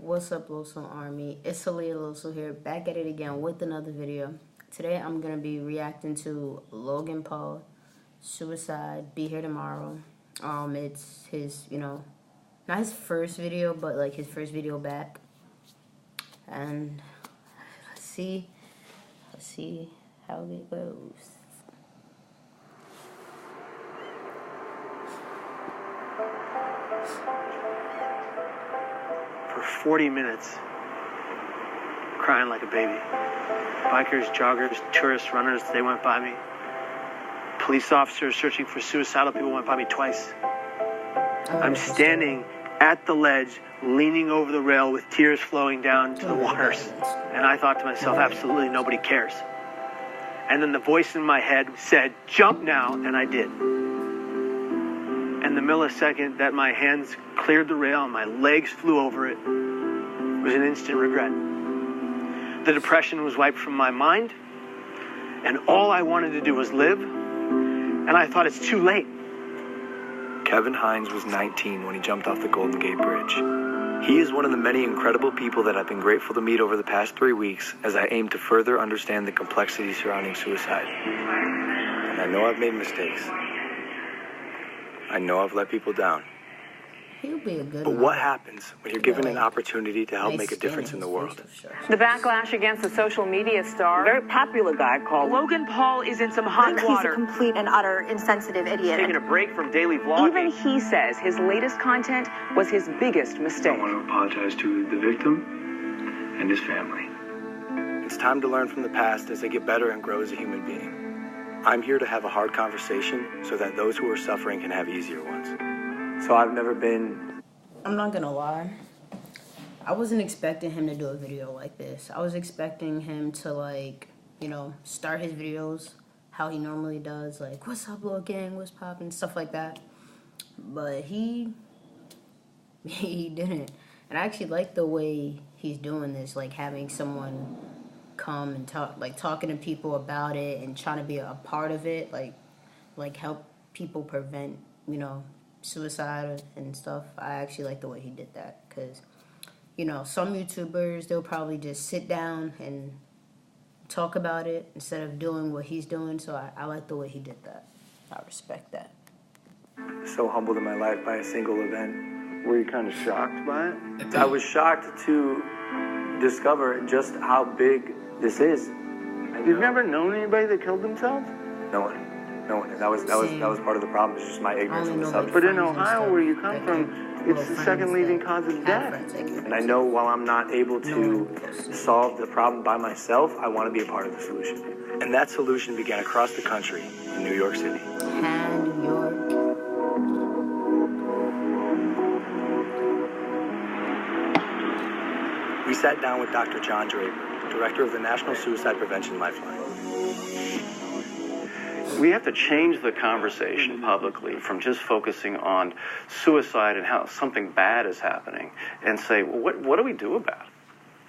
What's up, Loso Army? It's Aaliyah Loso here, back at it again with another video. Today I'm going to be reacting to Logan Paul, Suicide, Be Here Tomorrow. It's his, not his first video, but like his first video back. And let's see how it goes. For 40 minutes, crying like a baby. Bikers, joggers, tourists, runners, they went by me. Police officers searching for suicidal people went by me twice. I'm standing at the ledge, leaning over the rail with tears flowing down to the waters. And I thought to myself, absolutely nobody cares. And then the voice in my head said, jump now, and I did. And the millisecond that my hands cleared the rail and my legs flew over it was an instant regret. The depression was wiped from my mind, and all I wanted to do was live, and I thought it's too late. Kevin Hines was 19 when he jumped off the Golden Gate Bridge. He is one of the many incredible people that I've been grateful to meet over the past 3 weeks as I aim to further understand the complexities surrounding suicide. And I know I've made mistakes. I know I've let people down. He'll be a good But what happens when you're given an opportunity to help make a difference in the world? The backlash against the social media star, a very popular guy called Logan Paul, is in some hot water. He's a complete and utter insensitive idiot. Taking a break from daily vlogging. Even he says his latest content was his biggest mistake. I want to apologize to the victim and his family. It's time to learn from the past as they get better and grow as a human being. I'm here to have a hard conversation so that those who are suffering can have easier ones. So I'm not gonna lie, I wasn't expecting him to do a video like this. I was expecting him to start his videos how he normally does, like, what's up, Logan, what's poppin', stuff like that. But he didn't. And I actually like the way he's doing this, like having someone come and talking to people about it and trying to be a part of it, like help people prevent, suicide and stuff. I actually like the way he did that, because some YouTubers, they'll probably just sit down and talk about it instead of doing what he's doing. So I like the way he did that. I respect that. So humbled in my life by a single event. Were you kind of shocked by it? I was shocked to discover just how big this is. You've never known anybody that killed themselves? No one. That was part of the problem. It's just my ignorance on the subject. But in Ohio, where you come from, it's the second leading cause of death. And I know while I'm not able to solve the problem by myself, I want to be a part of the solution. And that solution began across the country in New York City. New York. We sat down with Dr. John Draper, director of the National Suicide Prevention Lifeline. We have to change the conversation publicly from just focusing on suicide and how something bad is happening and say, well, what do we do about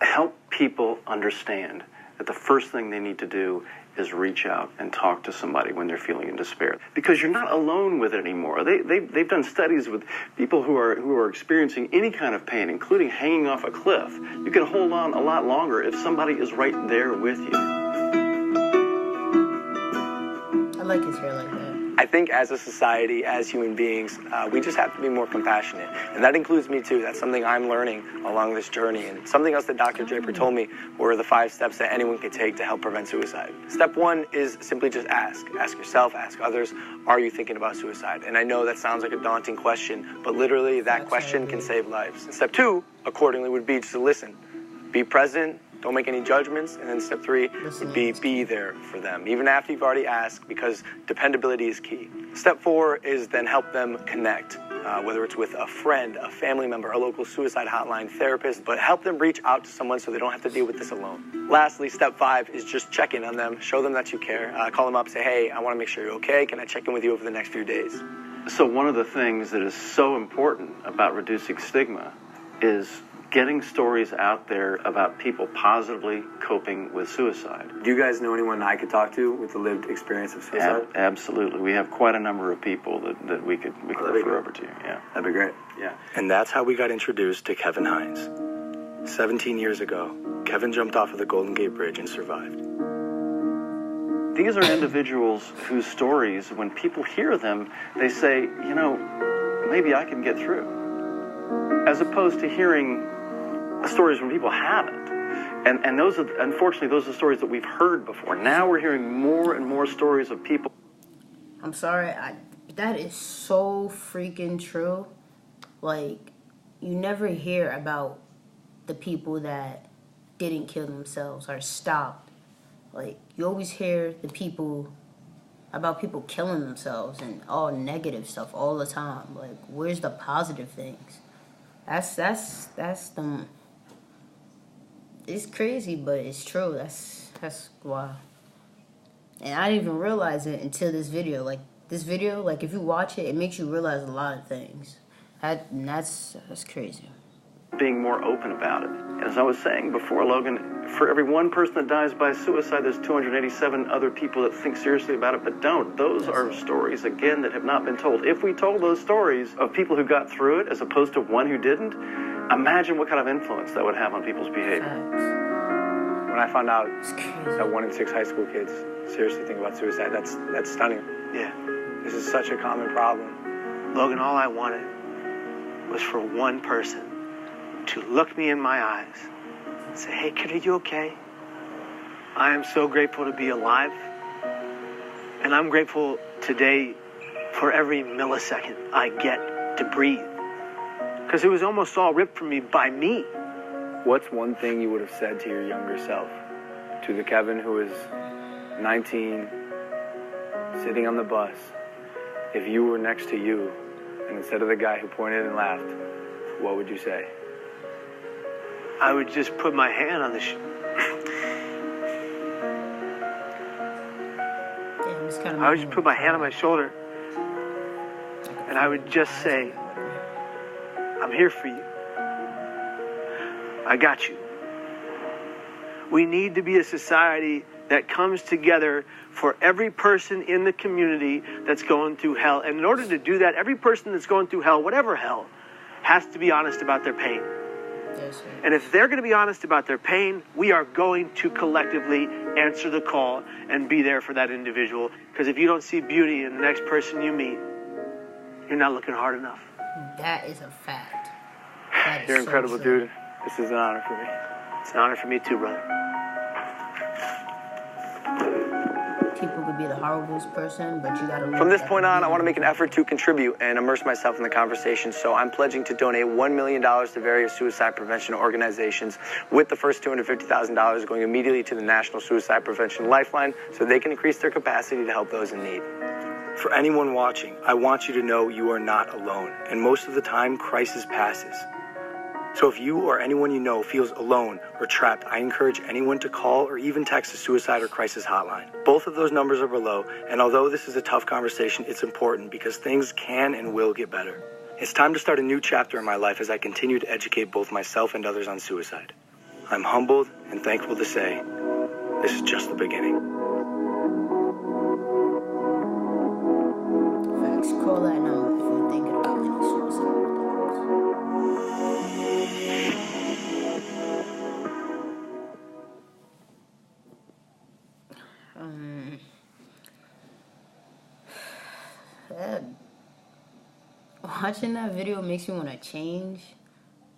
it? Help people understand that the first thing they need to do is reach out and talk to somebody when they're feeling in despair. Because you're not alone with it anymore. They've done studies with people who are experiencing any kind of pain, including hanging off a cliff. You can hold on a lot longer if somebody is right there with you. I like his hair like that. I think as a society, as human beings, we just have to be more compassionate. And that includes me too. That's something I'm learning along this journey. And something else that Dr. Draper told me were the 5 steps that anyone can take to help prevent suicide. Step 1 is simply just ask. Ask yourself, ask others, are you thinking about suicide? And I know that sounds like a daunting question, but literally that question can save lives. And step 2, accordingly, would be just to listen. Be present. Don't make any judgments. And then step 3 would be there for them, even after you've already asked, because dependability is key. Step 4 is then help them connect, whether it's with a friend, a family member, a local suicide hotline, therapist, but help them reach out to someone so they don't have to deal with this alone. Lastly, step 5 is just check in on them, show them that you care, call them up, say, hey, I want to make sure you're okay. Can I check in with you over the next few days? So one of the things that is so important about reducing stigma is getting stories out there about people positively coping with suicide. Do you guys know anyone I could talk to with the lived experience of suicide? Absolutely. We have quite a number of people that we could refer over to. Yeah. That'd be great. Yeah. And that's how we got introduced to Kevin Hines. 17 years ago, Kevin jumped off of the Golden Gate Bridge and survived. These are individuals whose stories, when people hear them, they say, you know, maybe I can get through. As opposed to hearing stories when people haven't. And those are, unfortunately, those are stories that we've heard before. Now we're hearing more and more stories of people. I'm sorry, that is so freaking true. Like, you never hear about the people that didn't kill themselves or stopped. Like, you always hear about people killing themselves and all negative stuff all the time. Like, where's the positive things? That's the... It's crazy, but it's true. That's wild. And I didn't even realize it until this video. Like, this video, like, if you watch it, it makes you realize a lot of things. That's crazy. Being more open about it. And as I was saying before, Logan, for every one person that dies by suicide, there's 287 other people that think seriously about it but don't. Those are stories, again, that have not been told. If we told those stories of people who got through it as opposed to one who didn't, imagine what kind of influence that would have on people's behavior. When I found out that 1 in 6 high school kids seriously think about suicide, that's stunning. Yeah. This is such a common problem. Logan, all I wanted was for one person to look me in my eyes and say, hey, kid, are you okay? I am so grateful to be alive. And I'm grateful today for every millisecond I get to breathe. Because it was almost all ripped from me by me. What's one thing you would have said to your younger self? To the Kevin who is 19, sitting on the bus, if you were next to you, and instead of the guy who pointed and laughed, what would you say? I would just put my hand on the I would just put my hand on my shoulder, and I would just say, I'm here for you. I got you. We need to be a society that comes together for every person in the community that's going through hell. And in order to do that, every person that's going through hell, whatever hell, has to be honest about their pain. Yes, and if they're going to be honest about their pain, we are going to collectively answer the call and be there for that individual. Because if you don't see beauty in the next person you meet, you're not looking hard enough. That is a fact. You're incredible, dude. This is an honor for me. It's an honor for me too, brother. People could be the horriblest person, but you gotta... From this point on, I want to make an effort to contribute and immerse myself in the conversation, so I'm pledging to donate $1 million to various suicide prevention organizations, with the first $250,000 going immediately to the National Suicide Prevention Lifeline, so they can increase their capacity to help those in need. For anyone watching, I want you to know you are not alone, and most of the time, crisis passes. So if you or anyone you know feels alone or trapped, I encourage anyone to call or even text the suicide or crisis hotline. Both of those numbers are below, and although this is a tough conversation, it's important because things can and will get better. It's time to start a new chapter in my life as I continue to educate both myself and others on suicide. I'm humbled and thankful to say, this is just the beginning. Facts. Call that number if you're thinking about any suicide. Watching that video makes me want to change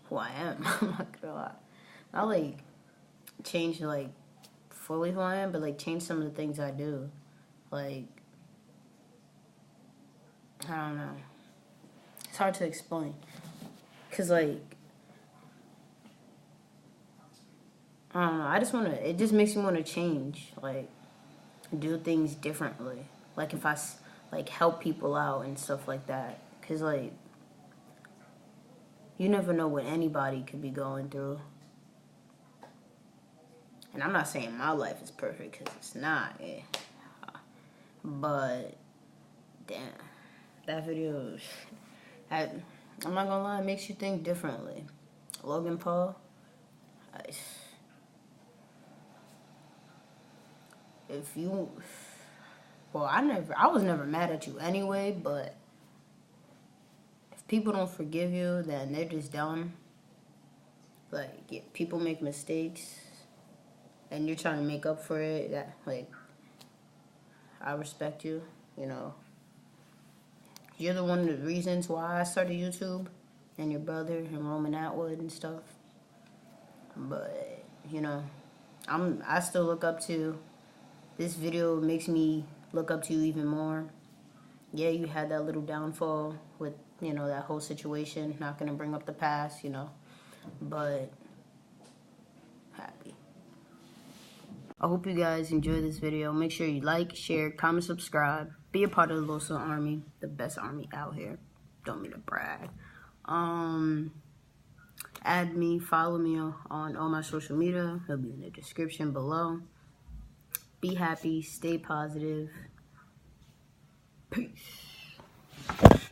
who I am. I'm not gonna lie. Not like change like fully who I am, but like change some of the things I do. Like, I don't know. It's hard to explain. Cause like, I don't know. I just wanna. It just makes me want to change. Like, do things differently. Like if I like help people out and stuff like that. Cause like, you never know what anybody could be going through. And I'm not saying my life is perfect, cause it's not. Yeah. But damn, that video, I'm not gonna lie, it makes you think differently. Logan Paul, if you, well, I was never mad at you anyway, but people don't forgive you, then they're just dumb. Like, yeah, people make mistakes, and you're trying to make up for it. That, like, I respect you. You know, you're the one of the reasons why I started YouTube, and your brother and Roman Atwood and stuff. But you know, I still look up to. This video makes me look up to you even more. Yeah, you had that little downfall with, you know, that whole situation. Not gonna bring up the past, you know, but happy. I hope you guys enjoyed this video. Make sure you like, share, comment, subscribe. Be a part of the Loso Army, the best army out here. Don't mean to brag. Add me, follow me on all my social media. It'll be in the description below. Be happy, stay positive. Peace.